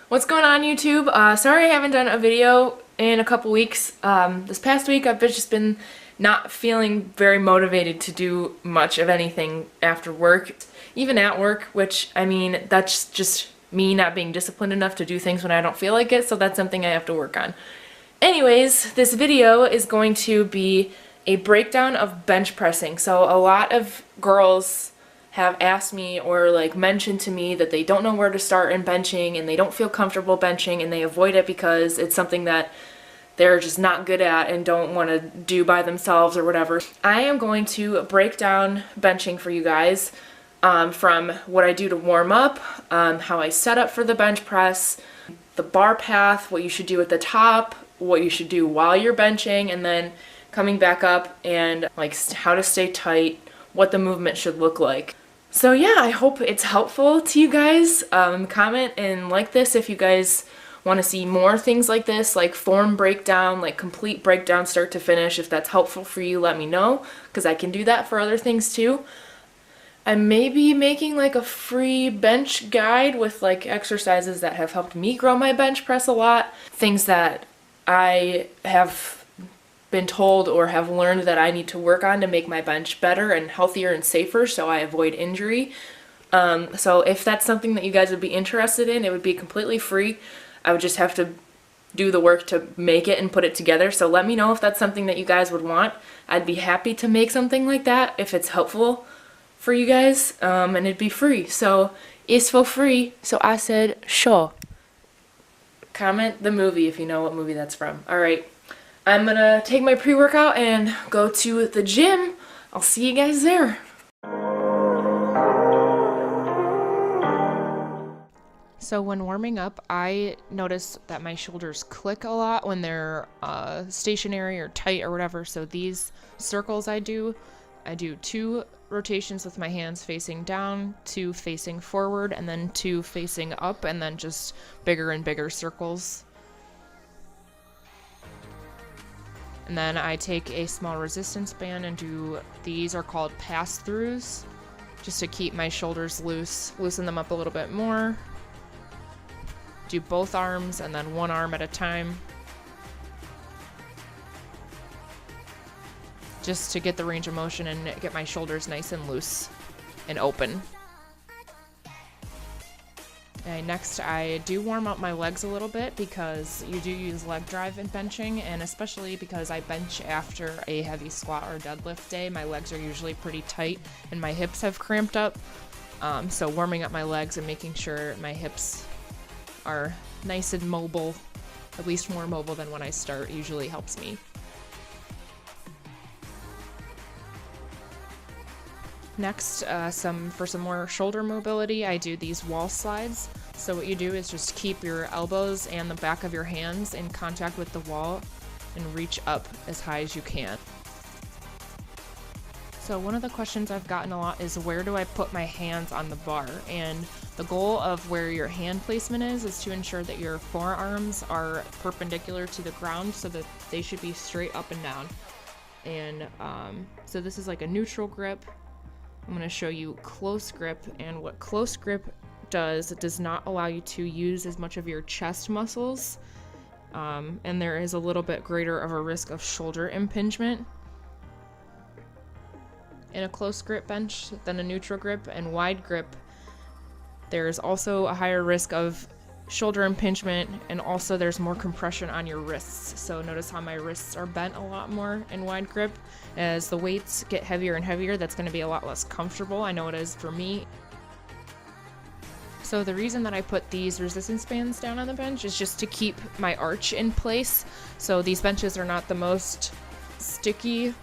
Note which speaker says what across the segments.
Speaker 1: What's going on, YouTube? Sorry I haven't done a video in a couple weeks. This past week I've just been not feeling very motivated to do much of anything after work, even at work, which, I mean, that's just me not being disciplined enough to do things when I don't feel like it, so that's something I have to work on. Anyways, this video is going to be a breakdown of bench pressing. So a lot of girls have asked me or like mentioned to me that they don't know where to start in benching and they don't feel comfortable benching and they avoid it because it's something that they're just not good at and don't want to do by themselves or whatever. I am going to break down benching for you guys from what I do to warm up, how I set up for the bench press, the bar path, what you should do at the top, what you should do while you're benching, and then coming back up and like how to stay tight, what the movement should look like. So yeah, I hope it's helpful to you guys. Comment and like this if you guys want to see more things like this, like form breakdown, like complete breakdown start to finish. If that's helpful for you, let me know, because I can do that for other things too. I may be making like a free bench guide with like exercises that have helped me grow my bench press a lot, things that I have been told or have learned that I need to work on to make my bench better and healthier and safer so I avoid injury. So if that's something that you guys would be interested in, it would be completely free. I would just have to do the work to make it and put it together. So let me know if that's something that you guys would want. I'd be happy to make something like that if it's helpful for you guys, and it'd be free. So it's for free, so I said sure. Comment the movie if you know what movie that's from. Alright, I'm gonna take my pre-workout and go to the gym. I'll see you guys there. So when warming up, I notice that my shoulders click a lot when they're stationary or tight or whatever. So these circles I do 2 rotations with my hands facing down, 2 facing forward, and then 2 facing up, and then just bigger and bigger circles. And then I take a small resistance band and do, these are called pass-throughs, just to keep my shoulders loose, loosen them up a little bit more. Do both arms and then one arm at a time, just to get the range of motion and get my shoulders nice and loose and open. Okay, next I do warm up my legs a little bit because you do use leg drive in benching, and especially because I bench after a heavy squat or deadlift day, my legs are usually pretty tight and my hips have cramped up. So warming up my legs and making sure my hips are nice and mobile, at least more mobile than when I start, usually helps me. Next, for some more shoulder mobility, I do these wall slides. So what you do is just keep your elbows and the back of your hands in contact with the wall and reach up as high as you can. So one of the questions I've gotten a lot is, where do I put my hands on the bar? And the goal of where your hand placement is to ensure that your forearms are perpendicular to the ground so that they should be straight up and down. And so this is like a neutral grip. I'm going to show you close grip, and what close grip does, it does not allow you to use as much of your chest muscles, and there is a little bit greater of a risk of shoulder impingement in a close grip bench than a neutral grip. And wide grip, there's also a higher risk of shoulder impingement, and also there's more compression on your wrists. So notice how my wrists are bent a lot more in wide grip. As the weights get heavier and heavier, that's going to be a lot less comfortable. I know it is for me. So the reason that I put these resistance bands down on the bench is just to keep my arch in place. So these benches are not the most sticky,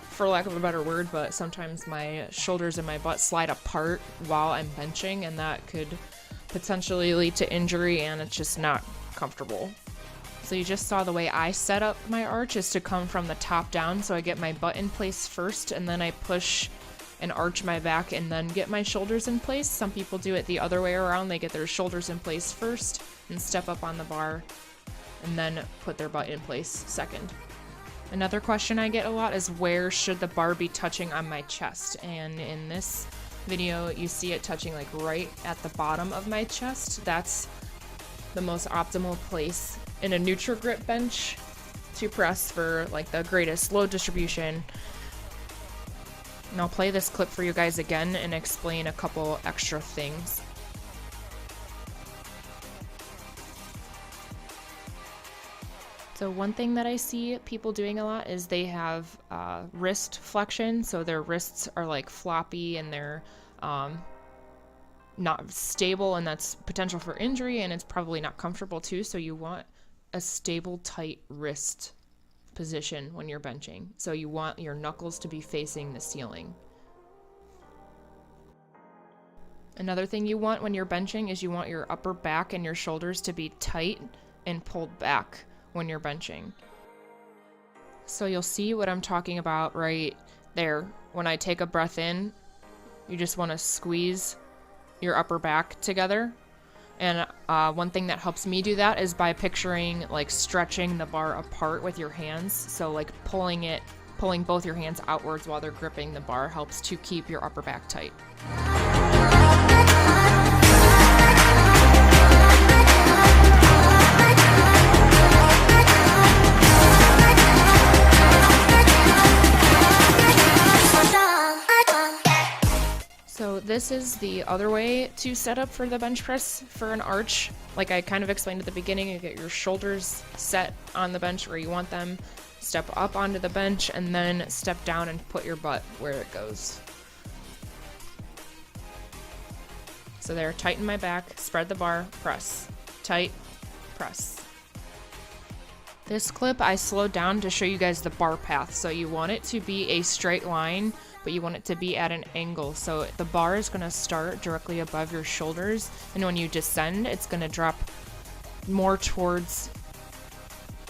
Speaker 1: for lack of a better word, but sometimes my shoulders and my butt slide apart while I'm benching, and that could potentially lead to injury, and it's just not comfortable. So you just saw the way I set up my arch is to come from the top down. So I get my butt in place first, and then I push and arch my back and then get my shoulders in place. Some people do it the other way around. They get their shoulders in place first and step up on the bar and then put their butt in place second. Another question I get a lot is, where should the bar be touching on my chest? And in this video you see it touching like right at the bottom of my chest. That's the most optimal place in a neutral grip bench to press for like the greatest load distribution. And I'll play this clip for you guys again and explain a couple extra things. So one thing that I see people doing a lot is they have wrist flexion. So their wrists are like floppy and they're not stable, and that's potential for injury, and it's probably not comfortable too. So you want a stable, tight wrist position when you're benching. So you want your knuckles to be facing the ceiling. Another thing you want when you're benching is you want your upper back and your shoulders to be tight and pulled back when you're benching. So you'll see what I'm talking about right there. When I take a breath in, you just want to squeeze your upper back together. And one thing that helps me do that is by picturing like stretching the bar apart with your hands. So like pulling both your hands outwards while they're gripping the bar helps to keep your upper back tight. So this is the other way to set up for the bench press for an arch. Like I kind of explained at the beginning, you get your shoulders set on the bench where you want them, step up onto the bench, and then step down and put your butt where it goes. So there, tighten my back, spread the bar, press, tight, press. This clip I slowed down to show you guys the bar path. So you want it to be a straight line, but you want it to be at an angle. So the bar is going to start directly above your shoulders, and when you descend, it's going to drop more towards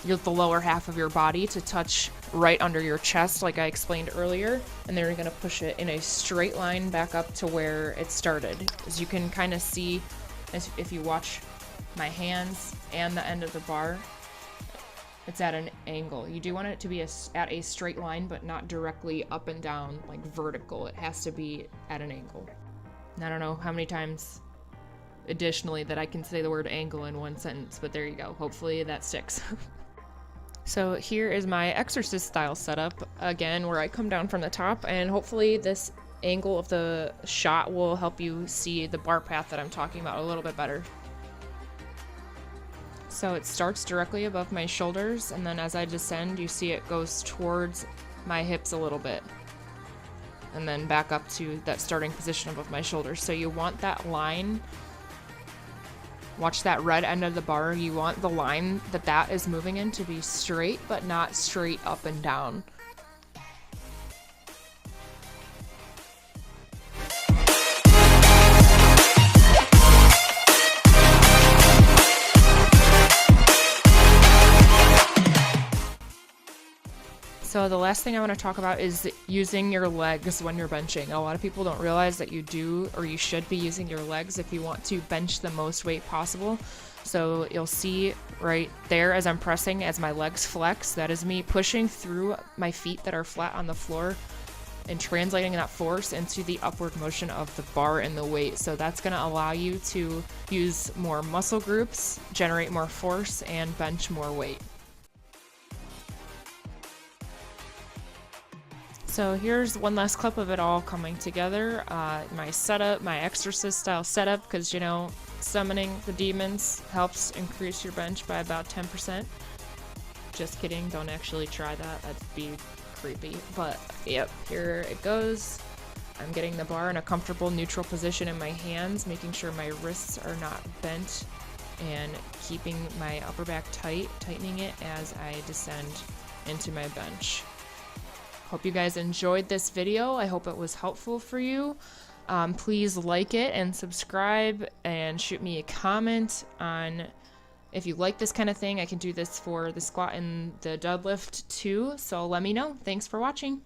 Speaker 1: the lower half of your body to touch right under your chest, like I explained earlier, and then you're going to push it in a straight line back up to where it started. As you can kind of see, if you watch my hands and the end of the bar, it's at an angle. You do want it to be at a straight line, but not directly up and down, like vertical. It has to be at an angle. And I don't know how many times additionally that I can say the word angle in one sentence, but there you go. Hopefully that sticks. So here is my exercise style setup, again, where I come down from the top, and hopefully this angle of the shot will help you see the bar path that I'm talking about a little bit better. So it starts directly above my shoulders, and then as I descend, you see it goes towards my hips a little bit, and then back up to that starting position above my shoulders. So you want that line, watch that red end of the bar, you want the line that is moving in to be straight, but not straight up and down. So the last thing I want to talk about is using your legs when you're benching. A lot of people don't realize that you do, or you should be using your legs if you want to bench the most weight possible. So you'll see right there as I'm pressing, as my legs flex, that is me pushing through my feet that are flat on the floor and translating that force into the upward motion of the bar and the weight. So that's going to allow you to use more muscle groups, generate more force, and bench more weight. So here's one last clip of it all coming together. My setup, my exorcist style setup, because, you know, summoning the demons helps increase your bench by about 10%. Just kidding, don't actually try that, that'd be creepy. But yep, here it goes. I'm getting the bar in a comfortable neutral position in my hands, making sure my wrists are not bent, and keeping my upper back tight, tightening it as I descend into my bench. Hope you guys enjoyed this video. I hope it was helpful for you. Please like it and subscribe, and shoot me a comment on if you like this kind of thing. I can do this for the squat and the deadlift too, so let me know. Thanks for watching.